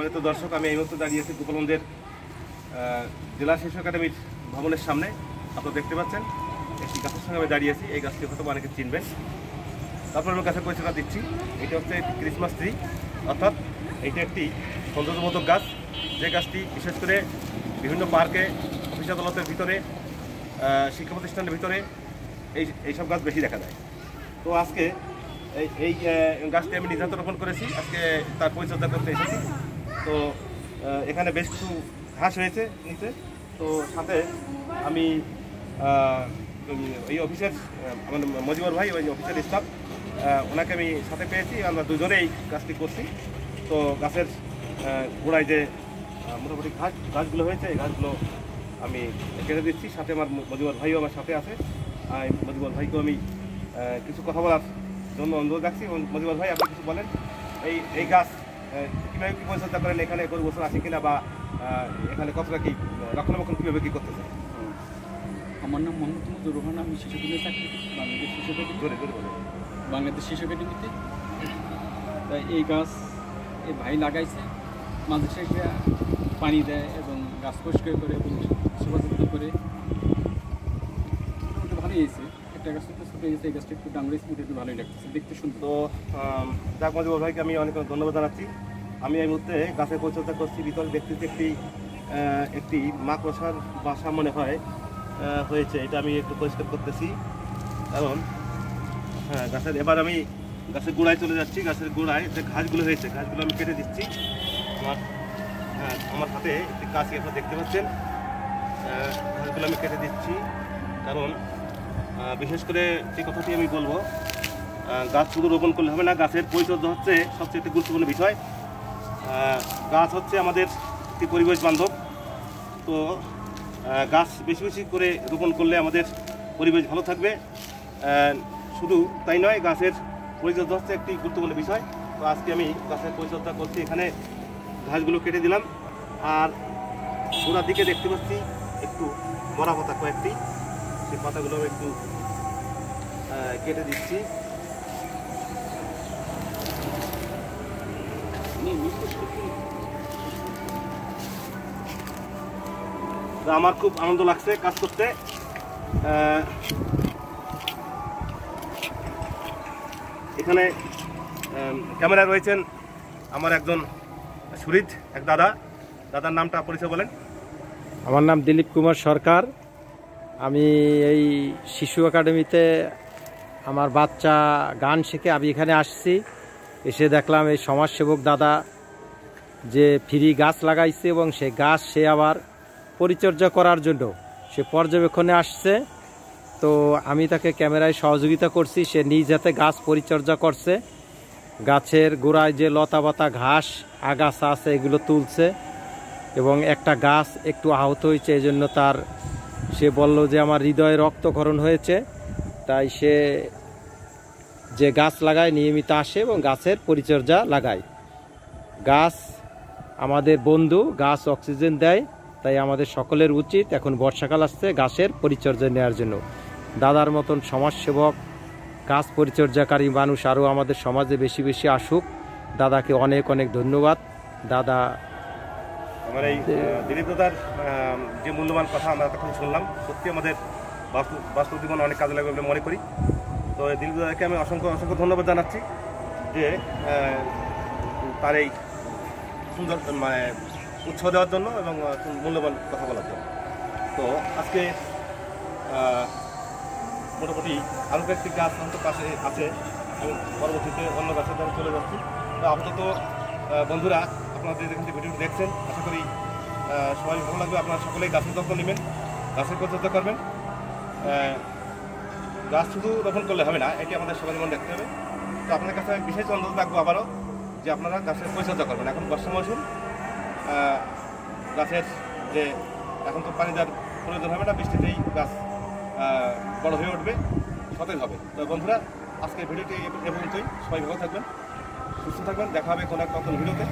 সম্মানিত দর্শক, আমি এই মুহূর্তে দাঁড়িয়েছি গোপালগঞ্জের জেলা শিশু একাডেমির ভবনের সামনে। আপনারা দেখতে পাচ্ছেন একটি গাছের সঙ্গে আমি দাঁড়িয়েছি। এই গাছটি হয়তো অনেকে চিনবেন। তারপর আমি গাছের পরিচয়টা দিচ্ছি। এটা হচ্ছে একটি ক্রিসমাস ট্রি, অর্থাৎ এইটা একটি সৌন্দর্যবোধক গাছ, যে গাছটি বিশেষ করে বিভিন্ন পার্কে, অফিস আদালতের ভিতরে, শিক্ষা প্রতিষ্ঠানের ভিতরে এইসব গাছ বেশি দেখা যায়। তো আজকে এই গাছটি আমি নিজে হাতে রোপণ করেছি। আজকে তার পরিচর্যা করতে এসেছি। তো এখানে বেশ কিছু ঘাস হয়েছে নিচে। তো সাথে আমি এই অফিসের আমাদের মজিবর ভাই, ওই অফিসের স্টাফ, ওনাকে আমি সাথে পেয়েছি। আমরা দুজনেই কাজটি করছি। তো গাছের গোড়ায় যে মোটামুটি গাছগুলো হয়েছে, এই গাছগুলো আমি কেটে দিচ্ছি। সাথে আমার মজিবর ভাইও আমার সাথে আছে। মজিবর ভাইকেও আমি কিছু কথা বলার জন্য অনুরোধ রাখছি। মজিবর ভাই, আপনি কিছু বলেন। এই গাছ কীভাবে কী পরিচর্যা করেন, এখানে গরু গোসল আছে কিনা, বা এখানে কতটা কি রক্ষণাবেক্ষণ কীভাবে কী করতেছে? আমার নাম মোহাম্মদ মুজিবুর রহমান। আমি শিশু কেন্দ্রে চাকরি করি, বাংলাদেশ শিশু একাডেমিতে। তাই এই গাছ এই ভাই লাগাইছে, মাঝে সাথে পানি দেয় এবং গাছ পরিষ্কার করে এবং সেবাযত্ন করে মোটামুটি ভালোই হয়েছে। একটা গাছ তো ছোটো হয়েছে, এই গাছটা একটু ডাঙর হয়েছে, মোটামুটি ভালোই লাগতেছে, দেখতে সুন্দর। তো যাক, মজিবুর ভাইকে আমি অনেক ধন্যবাদ জানাচ্ছি। আমি এই মুহূর্তে গাছের পরিচর্যা করছি। ভিতরে দেখতেছি একটি মাকড়সার বাসা মনে হয় হয়েছে। এটা আমি একটু পরিষ্কার করতেছি। কারণ এবার আমি গাছের গোড়ায় চলে যাচ্ছি। গাছের গোড়ায় যে ঘাসগুলো হয়েছে, ঘাসগুলো আমি কেটে দিচ্ছি। আমার হাতে একটি কাঁচি আপনারা দেখতে পাচ্ছেন। ঘাসগুলো আমি কেটে দিচ্ছি, কারণ বিশেষ করে যে কথাটি আমি বলবো, গাছ শুধু রোপণ করলে হবে না, গাছের পরিচর্যা হচ্ছে সবচেয়ে একটি গুরুত্বপূর্ণ বিষয়। গাছ হচ্ছে আমাদের একটি পরিবেশ বান্ধব। তো গাছ বেশি বেশি করে রোপণ করলে আমাদের পরিবেশ ভালো থাকবে। শুধু তাই নয়, গাছের পরিচর্যা হচ্ছে একটি গুরুত্বপূর্ণ বিষয়। তো আজকে আমি গাছের পরিচর্যা করছি। এখানে ঘাসগুলো কেটে দিলাম, আর গোড়ার দিকে দেখতে পাচ্ছি একটু মরা পাতা কয়েকটি, সেই পাতাগুলো আমি একটু কেটে দিচ্ছি। আমার খুব আনন্দ লাগছে কাজ করতে। এখানে ক্যামেরায় রয়েছেন আমার একজন সুহৃদ, এক দাদার নামটা পরিচয় বলেন। আমার নাম দিলীপ কুমার সরকার। আমি এই শিশু একাডেমিতে আমার বাচ্চা গান শিখে আমি এখানে আসছি। এসে দেখলাম এই সমাজসেবক দাদা যে ফ্রি গাছ লাগাইছে, এবং সেই গাছ সে আবার পরিচর্যা করার জন্য সে পর্যবেক্ষণে আসছে। তো আমি তাকে ক্যামেরায় সহযোগিতা করছি। সে নিজ হাতে গাছ পরিচর্যা করছে। গাছের গোড়ায় যে লতাপাতা ঘাস আগাছা আছে এগুলো তুলছে, এবং একটা গাছ একটু আহত হয়েছে। এই জন্য সে বলল যে আমার হৃদয়ে রক্তক্ষরণ হয়েছে। তাই সে যে গাছ লাগায় নিয়মিত আসে এবং গাছের পরিচর্যা লাগায়। গাছ আমাদের বন্ধু, গাছ অক্সিজেন দেয়। তাই আমাদের সকলের উচিত, এখন বর্ষাকাল আসছে, গাছের পরিচর্যা নেওয়ার জন্য। দাদার মতন সমাজসেবক, গাছ পরিচর্যাকারী মানুষ আরও আমাদের সমাজে বেশি বেশি আসুক। দাদাকে অনেক অনেক ধন্যবাদ। দাদা, আমার এই দিলীপ দাদার যে মূল্যবান কথা আমরা তখন শুনলাম, সত্যি আমাদের বাস্তব জীবনে অনেক কাজে লাগবে বলে মনে করি। তো দিলীপ দাদাকে আমি অসংখ্য ধন্যবাদ জানাচ্ছি যে তার এই সুন্দর উৎসাহ দেওয়ার জন্য এবং মূল্যবান কথা বলার জন্য। তো আজকে মোটামুটি আরও কয়েকটি গাছ আমাদের পাশে আছে। আমি পরবর্তীতে অন্য গাছের দ্বারা চলে যাচ্ছি। তো আপাতত বন্ধুরা, আপনাদের এখান থেকে ভিডিওটি দেখছেন, আশা করি সবাই ভালো লাগবে। আপনারা সকলেই গাছের যত্ন নেবেন, গাছের পরিচর্যা করবেন। গাছ শুধু রোপণ করলে হবে না, এটি আমাদের সবাই মনে রাখতে হবে। তো আপনাদের কাছে আমি বিশেষ অনুরোধ রাখবো আবারও, যে আপনারা গাছের পরিচর্যা করবেন। এখন বর্ষা মৌসুম, গাছের যে এখন তো পানি দেওয়ার প্রয়োজন হবে না, বৃষ্টিতেই গাছ বড় হয়ে উঠবে, সতেজ হবে। তো বন্ধুরা, আজকের ভিডিওটি এ পর্যন্তই। সবাই ভালো থাকবেন, সুস্থ থাকবেন। দেখা হবে কোনো এক নতুন ভিডিওতে।